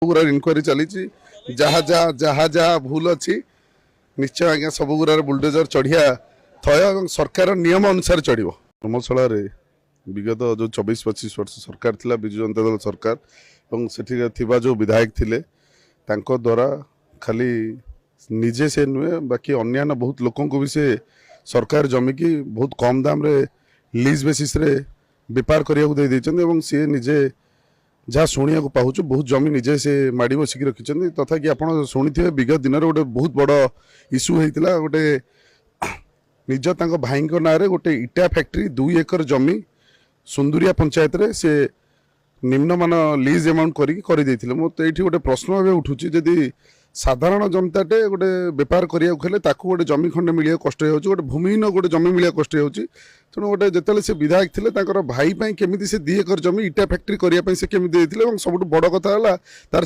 गुरा इनक्वारी चली जहाँ जहाँ जहाँ जहाँ भूल अच्छी निश्चय आज्ञा सब गुरा बुलडोजर चढ़िया थय सरकार नियम अनुसार चढ़ धर्मशाला विगत जो 24-25 वर्ष सरकार थिला बिजु जनता दल सरकार और सेठी जो विधायक थिले तांको द्वारा खाली निजे से नुहे बाकी अन्य बहुत लोकों को भी से सरकार जमी की बहुत कम दाम रे लीज बेसिस रे बेपार करने सी निजे जहाँ शुणा पाऊँ बहुत जमी निजे से माड़ी बसिक रखिंट तथा कि आप शुणी विगत दिन गोटे बहुत बड़ इश्यू होता गोटे निज भाई ना गोटे इटा फैक्ट्री 2 एकर जमी सुंदुरिया पंचायत रे से निम्नमान लीज अमाउंट कर मत ये गोटे प्रश्न भाव उठूँ जदि साधारण जनताटे गोटे बेपार करने गोटे जमी खंडे मिले कष्ट गोटे भूमिहीन गोटे जमी मिले कष्ट तेणु गोटे जिते से विधायक थे भाई केमी से 2 एकर जमी इटा फैक्ट्री करने से केमी सब बड़ कथा तार